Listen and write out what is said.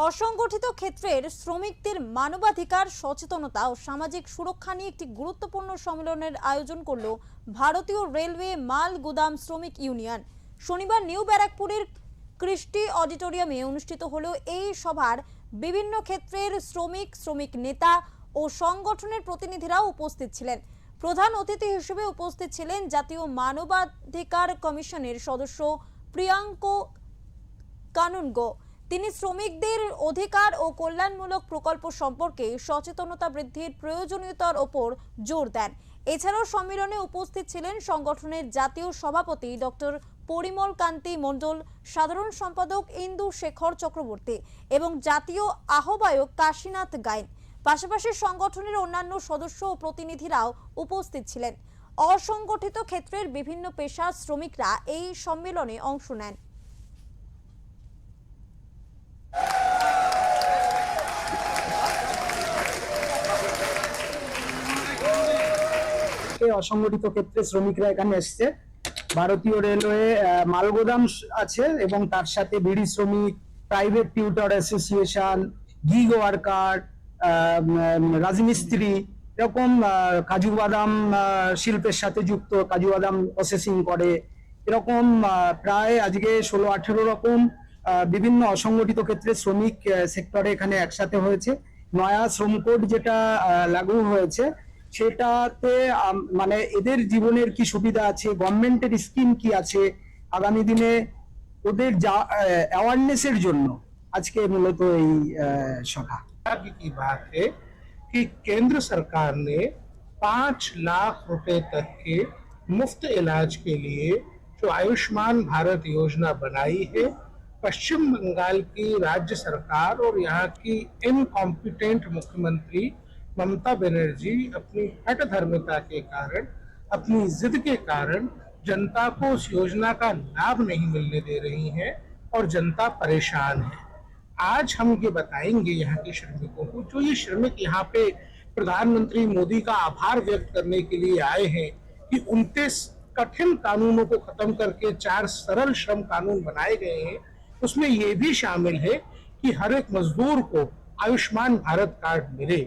অসংগঠিত ক্ষেত্রের শ্রমিকদের মানবাধিকার সচেতনতা ও সামাজিক সুরক্ষা নিয়ে একটি গুরুত্বপূর্ণ সম্মেলনের আয়োজন করল ভারতীয় রেলওয়ে মাল গুদাম শ্রমিক ইউনিয়ন। শনিবার নিউ ব্যারাকপুরের ক্রিস্টি অডিটোরিয়ামে অনুষ্ঠিত হলো এই সভার বিভিন্ন ক্ষেত্রের শ্রমিক নেতা ও সংগঠনের প্রতিনিধিরাও উপস্থিত ছিলেন। প্রধান অতিথি হিসেবে উপস্থিত ছিলেন জাতীয় মানবাধিকার কমিশনের সদস্য প্রিয়াঙ্ক কানুনগো। তিনি শ্রমিকদের অধিকার ও কল্যাণমূলক প্রকল্প সম্পর্কে সচেতনতা বৃদ্ধির প্রয়োজনীয়তার ওপর জোর দেন। এছাড়াও সম্মেলনে উপস্থিত ছিলেন সংগঠনের জাতীয় সভাপতি ডক্টর পরিমল কান্তি মণ্ডল, সাধারণ সম্পাদক ইন্দু শেখর চক্রবর্তী এবং জাতীয় আহ্বায়ক কাশীনাথ গায়েন। পাশাপাশি সংগঠনের অন্যান্য সদস্য ও প্রতিনিধিরাও উপস্থিত ছিলেন। অসংগঠিত ক্ষেত্রের বিভিন্ন পেশার শ্রমিকরা এই সম্মেলনে অংশ নেন। অসংগঠিত ক্ষেত্রে শ্রমিকরা এখানে এসছে। ভারতীয় রেলওয়ে মালগোদাম আছে এবং তার সাথে বিড়ি শ্রমিক, private tutor association, gig worker, রাজমিস্ত্রি, এরকম কাজু বাদাম শিল্পের সাথে যুক্ত, কাজু বাদাম প্রসেসিং করে, এরকম প্রায় আজকে 16-18 রকম বিভিন্ন অসংগঠিত ক্ষেত্রে শ্রমিক সেক্টরে এখানে একসাথে হয়েছে। নয়া শ্রম কোড যেটা লাগু হয়েছে সেটাতে মানে এদের জীবনের কি সুবিধা আছে, গভর্নমেন্টের স্কিম কি আছে, আগামী দিনে ওদের অ্যাওয়ারনেসের জন্য আজকে মূলত এই সভা। की बात है कि केंद्र सरकार ने 5 लाख रुपए तक के मुफ्त इलाज के लिए जो आयुष्मान भारत योजना बनाई है, पश्चिम बंगाल की राज्य सरकार और यहाँ की इनकॉम्पिटेंट मुख्यमंत्री ममता बनर्जी अपनी हठधर्मिता के कारण, अपनी जिद के कारण जनता को उस योजना का लाभ नहीं मिलने दे रही है और जनता परेशान है। आज हम ये बताएंगे यहाँ के श्रमिकों को, जो ये श्रमिक यहाँ पे प्रधानमंत्री मोदी का आभार व्यक्त करने के लिए आए हैं कि 29 कठिन कानूनों को खत्म करके 4 सरल श्रम कानून बनाए गए हैं। उसमें ये भी शामिल है कि हर एक मजदूर को आयुष्मान भारत कार्ड मिले।